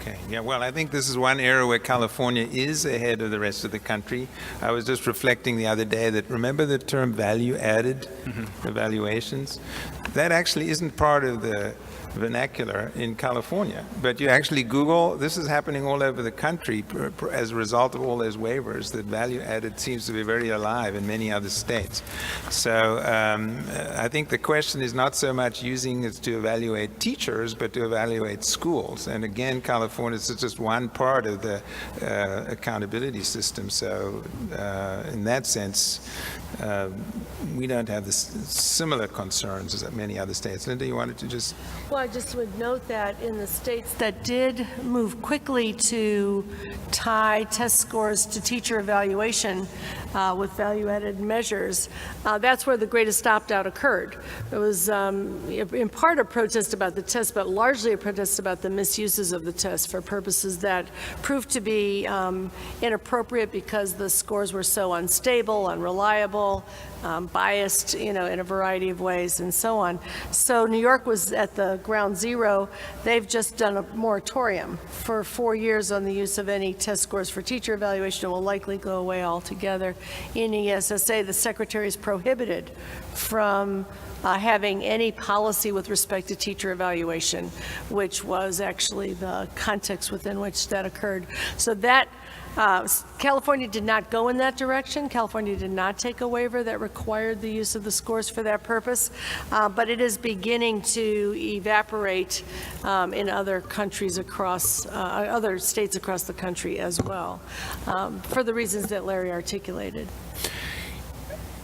Okay, yeah, well, I think this is one area where California is ahead of the rest of the country. I was just reflecting the other day that, remember the term value-added evaluations? That actually isn't part of the vernacular in California, but you actually Google, this is happening all over the country as a result of all those waivers, that value-added seems to be very alive in many other states. So I think the question is not so much using it to evaluate teachers, but to evaluate schools. And again, California is just one part of the accountability system. So in that sense, we don't have the similar concerns as many other states. Linda, you wanted to just... Well, I just would note that in the states that did move quickly to tie test scores to teacher evaluation with value-added measures, that's where the greatest opt-out occurred. It was in part a protest about the test, but largely a protest about the misuses of the test. test for purposes that proved to be inappropriate because the scores were so unstable, unreliable, biased, in a variety of ways and so on. So New York was at the ground zero. They've just done a moratorium for 4 years on the use of any test scores for teacher evaluation. It will likely go away altogether. In ESSA, the secretary is prohibited from having any policy with respect to teacher evaluation, which was actually the context within which that occurred. So that California did not go in that direction. California did not take a waiver that required the use of the scores for that purpose, but it is beginning to evaporate in other countries across, other states across the country as well, for the reasons that Larry articulated.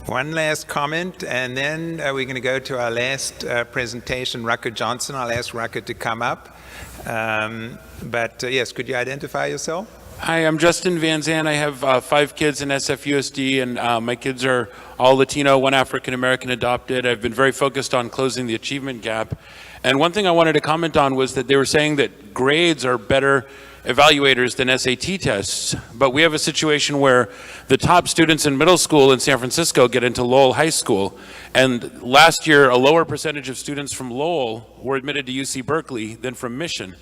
One last comment, and then we're going to go to our last presentation, Rucker Johnson. I'll ask Rucker to come up. Yes, could you identify yourself? Hi, I'm Justin Van Zandt. I have 5 kids in SFUSD, and my kids are all Latino, 1 African American adopted. I've been very focused on closing the achievement gap. And one thing I wanted to comment on was that they were saying that grades are better evaluators than SAT tests, but we have a situation where the top students in middle school in San Francisco get into Lowell High School, and last year a lower percentage of students from Lowell were admitted to UC Berkeley than from Mission.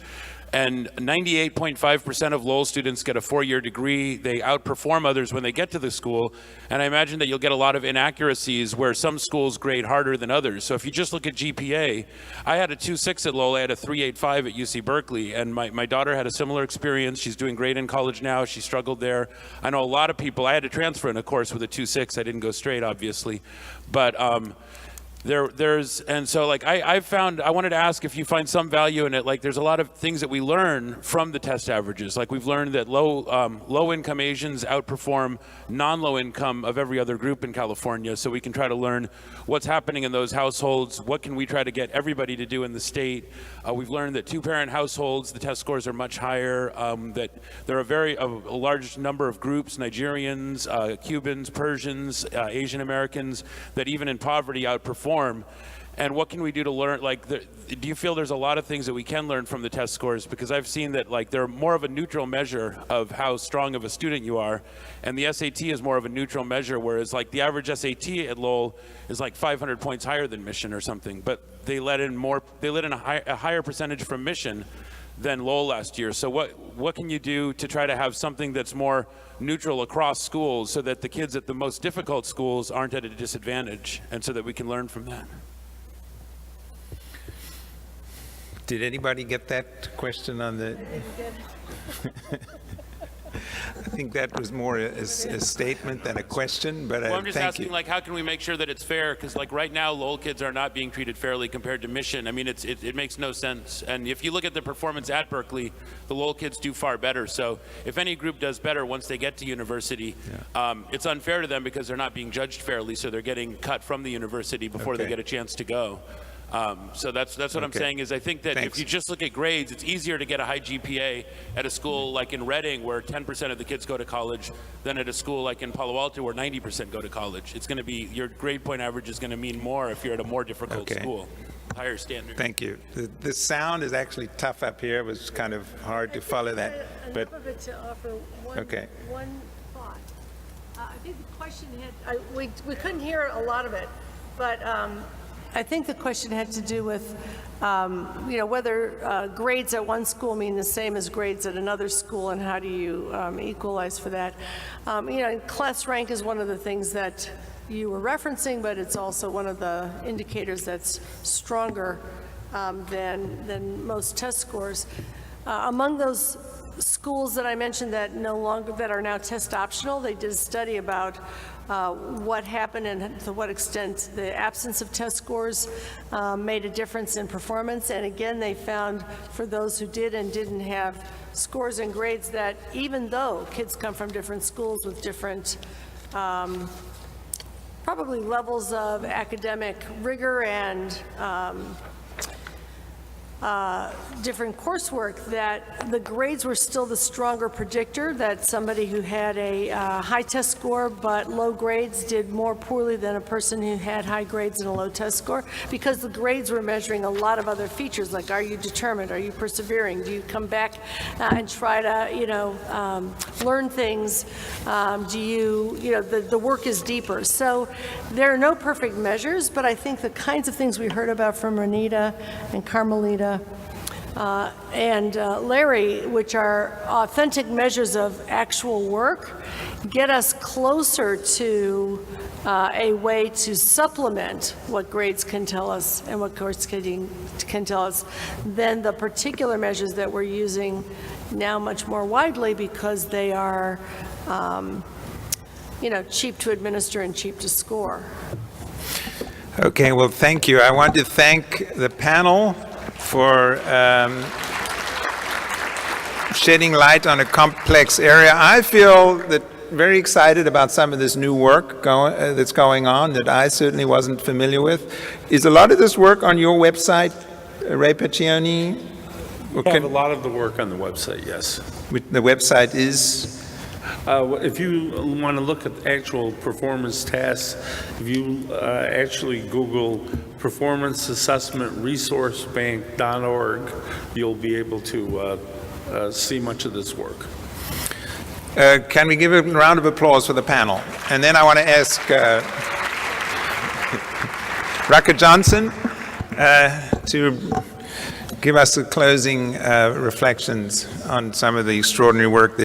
And 98.5% of Lowell students get a 4-year degree. They outperform others when they get to the school. And I imagine that you'll get a lot of inaccuracies where some schools grade harder than others. So if you just look at GPA, I had a 2.6 at Lowell, I had a 3.85 at UC Berkeley. And my daughter had a similar experience. She's doing great in college now. She struggled there. I know a lot of people, I had to transfer in a course with a 2.6. I didn't go straight, obviously. But and so like I found, I wanted to ask if you find some value in it. Like there's a lot of things that we learn from the test averages. Like we've learned that low income Asians outperform non-low income of every other group in California. So we can try to learn what's happening in those households. What can we try to get everybody to do in the state? We've learned that 2-parent households, the test scores are much higher. That there are a large number of groups, Nigerians, Cubans, Persians, Asian Americans, that even in poverty outperform. And what can we do to learn? Like, do you feel there's a lot of things that we can learn from the test scores? Because I've seen that like they're more of a neutral measure of how strong of a student you are, and the SAT is more of a neutral measure. Whereas like the average SAT at Lowell is like 500 points higher than Mission or something, but they let in a higher percentage from Mission than Lowell last year. So what can you do to try to have something that's more neutral across schools so that the kids at the most difficult schools aren't at a disadvantage, and so that we can learn from that? Did anybody get that question on the? I think that was more a statement than a question, but well, I'm just thank asking, you. like, how can we make sure that it's fair? Because, like, right now, Lowell kids are not being treated fairly compared to Mission. I mean, it makes no sense. And if you look at the performance at Berkeley, the Lowell kids do far better. So if any group does better once they get to university, it's unfair to them because they're not being judged fairly, so they're getting cut from the university before they get a chance to go. So that's what I'm saying is I think that if you just look at grades, it's easier to get a high GPA at a school like in Reading where 10% of the kids go to college than at a school like in Palo Alto where 90% go to college. It's going to be, your grade point average is going to mean more if you're at a more difficult school, higher standard. Thank you. The sound is actually tough up here. It was kind of hard to follow that. But Enough of it to offer one thought. I think the question had, we couldn't hear a lot of it, but I think the question had to do with, whether grades at one school mean the same as grades at another school, and how do you equalize for that? Class rank is one of the things that you were referencing, but it's also one of the indicators that's stronger than most test scores. Among those schools that I mentioned that are now test optional, they did a study about what happened and to what extent the absence of test scores made a difference in performance. And again, they found for those who did and didn't have scores and grades that even though kids come from different schools with different probably levels of academic rigor and different coursework, that the grades were still the stronger predictor, that somebody who had a high test score but low grades did more poorly than a person who had high grades and a low test score, because the grades were measuring a lot of other features, like are you determined, are you persevering, do you come back and try to, learn things, do you, the work is deeper. So there are no perfect measures, but I think the kinds of things we heard about from Roneeta and Carmelita and Larry, which are authentic measures of actual work, get us closer to a way to supplement what grades can tell us and what course can tell us than the particular measures that we're using now much more widely, because they are, cheap to administer and cheap to score. Okay, well, thank you. I want to thank the panel for shedding light on a complex area. I feel that very excited about some of this new work that's going on that I certainly wasn't familiar with. Is a lot of this work on your website, Ray Pecheone? We have a lot of the work on the website, yes. The website is? If you want to look at actual performance tasks, if you actually Google Performance Assessment Resource Bank.org, you'll be able to see much of this work. Can we give a round of applause for the panel? And then I want to ask Rucker Johnson to give us the closing reflections on some of the extraordinary work that